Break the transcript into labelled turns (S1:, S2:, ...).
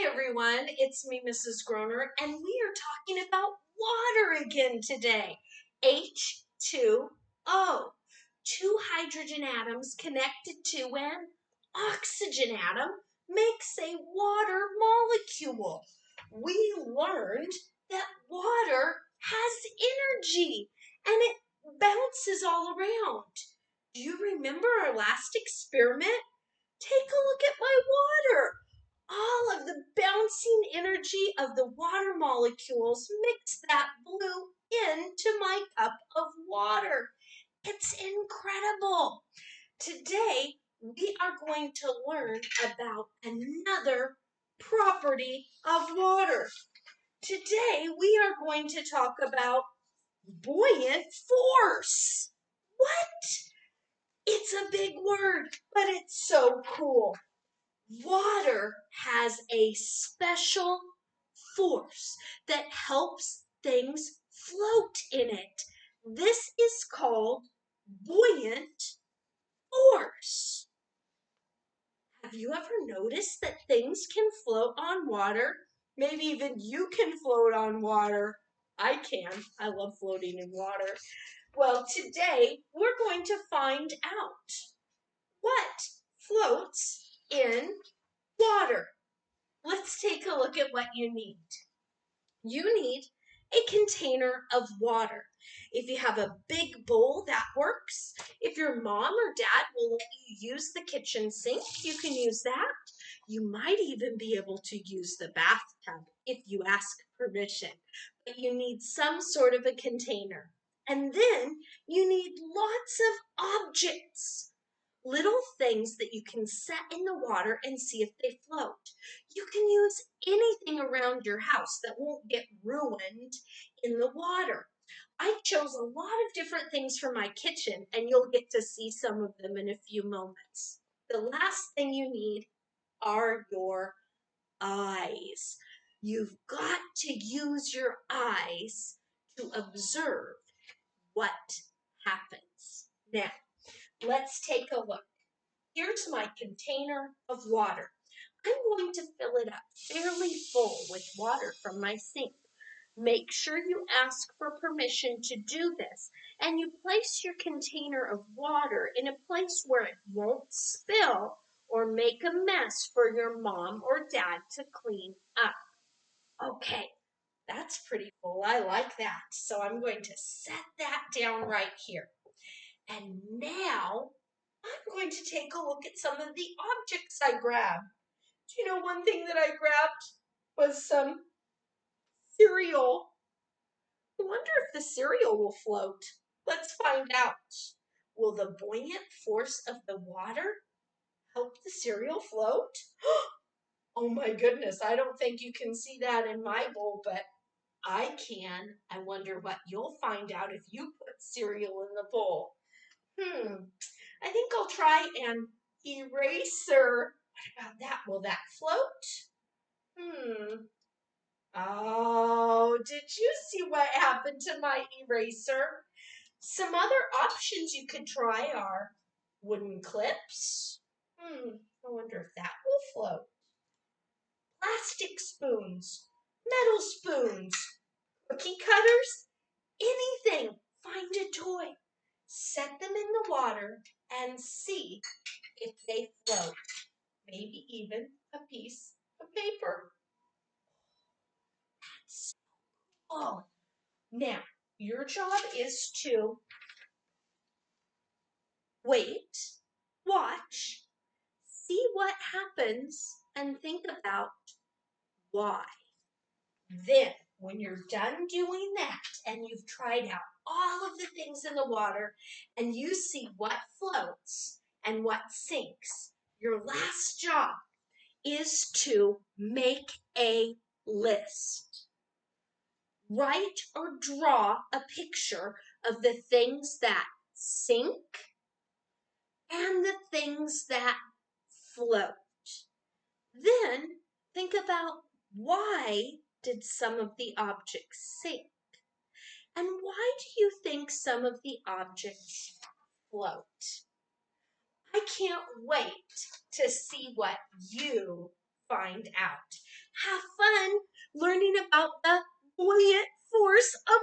S1: Hi everyone, it's me, Mrs. Groner, and we are talking about water again today. H2O. Two hydrogen atoms connected to an oxygen atom makes a water molecule. We learned that water has energy and it bounces all around. Do you remember our last experiment? Take a look at my water. All of the bouncing energy of the water molecules mix that blue into my cup of water. It's incredible. Today, we are going to learn about another property of water. Today, we are going to talk about buoyant force. What? It's a big word, but it's so cool. Water has a special force that helps things float in it. This is called buoyant force. Have you ever noticed that things can float on water? Maybe even you can float on water. I can. I love floating in water. Well, today we're going to find out what floats in water. Let's take a look at what you need. You need a container of water. If you have a big bowl, that works. If your mom or dad will let you use the kitchen sink, you can use that. You might even be able to use the bathtub if you ask permission. But you need some sort of a container. And then you need lots of objects. Little things that you can set in the water and see if they float. You can use anything around your house that won't get ruined in the water. I chose a lot of different things for my kitchen, and you'll get to see some of them in a few moments. The last thing you need are your eyes. You've got to use your eyes to observe what happens. Now, let's take a look. Here's my container of water. I'm going to fill it up fairly full with water from my sink. Make sure you ask for permission to do this, and you place your container of water in a place where it won't spill or make a mess for your mom or dad to clean up. Okay, that's pretty full. I like that. So I'm going to set that down right here. And now I'm going to take a look at some of the objects I grabbed. Do you know one thing that I grabbed was some cereal? I wonder if the cereal will float. Let's find out. Will the buoyant force of the water help the cereal float? Oh my goodness, I don't think you can see that in my bowl, but I can. I wonder what you'll find out if you put cereal in the bowl. I think I'll try an eraser. What about that? Will that float? Oh, did you see what happened to my eraser? Some other options you could try are wooden clips. I wonder if that will float. Plastic spoons, metal spoons, cookie cutters, anything. Find a toy. Set them in the water and see if they float. Maybe even a piece of paper. Oh, now your job is to wait, watch, see what happens, and think about why. Then, when you're done doing that and you've tried out all of the things in the water and you see what floats and what sinks, your last job is to make a list. Write or draw a picture of the things that sink and the things that float. Then think about why did some of the objects sink? And why do you think some of the objects float? I can't wait to see what you find out. Have fun learning about the buoyant force of